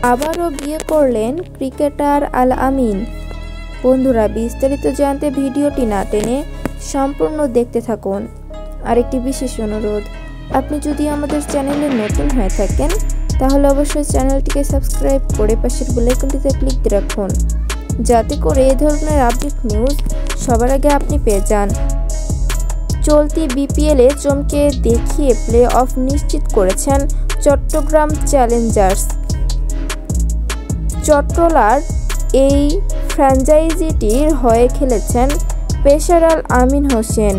আবারও বিয়ে করলেন ক্রিকেটার আল আমিন। বন্ধুরা, বিস্তারিত জানতে ভিডিওটি না টেনে সম্পূর্ণ দেখতে থাকুন। আরেকটি বিশেষ অনুরোধ, আপনি যদি আমাদের চ্যানেলে নতুন হয়ে থাকেন তাহলে অবশ্যই চ্যানেলটিকে সাবস্ক্রাইব করে পাশের বেল আইকনটিতে ক্লিক দিয়ে রাখুন, যাতে করে এই ধরনের আপডেট নিউজ সবার আগে আপনি পেয়ে যান। চলতি বিপিএলে চমকে দেখিয়ে প্লে অফ নিশ্চিত করেছেন চট্টগ্রাম চ্যালেঞ্জার্স। চট্টলার এই ফ্র্যাঞ্চাইজিটির হয়ে খেলেছেন পেসার আল আমিন হোসেন।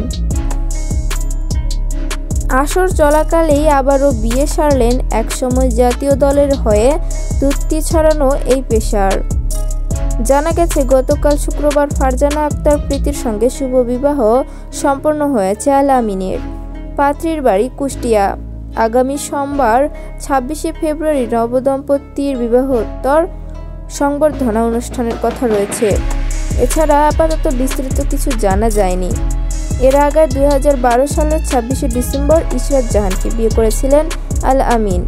আসর চলাকালেই আবারও বিয়ে সারলেন একসময় জাতীয় দলের হয়ে দ্যুতি ছড়ানো এই পেসার। জানা গেছে, গতকাল শুক্রবার ফারজানা আক্তার প্রীতির সঙ্গে শুভ বিবাহ সম্পন্ন হয়েছে আল আমিনের। পাত্রীর বাড়ি কুষ্টিয়া। আগামী সোমবার ২৬শে ফেব্রুয়ারি নবদম্পতির বিবাহোত্তর সংবর্ধনা অনুষ্ঠানের কথা রয়েছে। এছাড়া আপাতত বিস্তৃত কিছু জানা যায়নি। এর আগে ২০১২ সালের ২৬শে ডিসেম্বর ইশরাত জাহানকে বিয়ে করেছিলেন আল আমিন।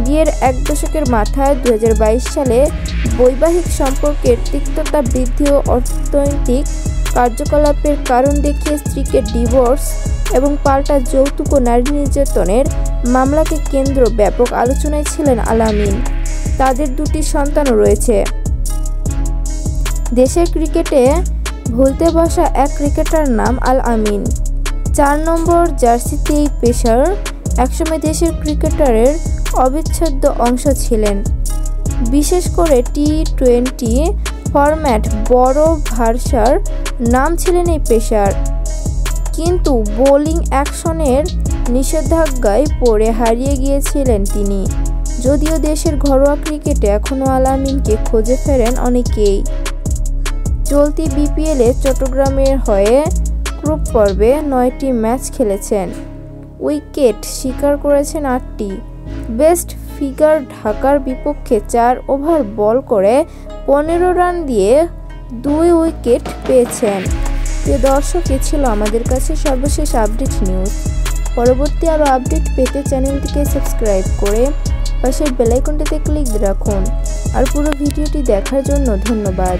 বিয়ের এক দশকের মাথায় ২০২২ সালে বৈবাহিক সম্পর্কের তিক্ততা বৃদ্ধি ও অর্থনৈতিক কার্যকলাপের কারণ দেখিয়ে স্ত্রীকে ডিভোর্স এবং পাল্টা যৌতুক ও নারী নির্যাতনের মামলাকে কেন্দ্র ব্যাপক আলোচনায় ছিলেন আল আমিন। তাদের দুটি সন্তানও রয়েছে। দেশের ক্রিকেটে ভুলতে বসা এক ক্রিকেটার নাম আল আমিন। ৪ নম্বর জার্সিতে এই পেসার একসময় দেশের ক্রিকেটারের অবিচ্ছেদ্য অংশ ছিলেন। বিশেষ করে টি-20 ফরম্যাট বড় ভার্সার নাম ছিলেন এই পেসার। কিন্তু বোলিং অ্যাকশনের নিষেধাজ্ঞায় পড়ে হারিয়ে গিয়েছিলেন তিনি। যদিও দেশের ঘরোয়া ক্রিকেটে এখনও আল আমিনকে খুঁজে ফেরেন অনেকেই। চলতি বিপিএলে চট্টগ্রামের হয়ে গ্রুপ পর্বে ৯টি ম্যাচ খেলেছেন। উইকেট শিকার করেছেন ৮টি। বেস্ট ফিগার ঢাকার বিপক্ষে ৪ ওভার বল করে ১৫ রান দিয়ে ২ উইকেট পেয়েছেন। প্রিয় দর্শক, এ ছিল আমাদের কাছে সর্বশেষ আপডেট নিউজ। পরবর্তী আরও আপডেট পেতে চ্যানেলটিকে সাবস্ক্রাইব করে পাশের বেল আইকনটিতে ক্লিক রাখুন। আর পুরো ভিডিওটি দেখার জন্য ধন্যবাদ।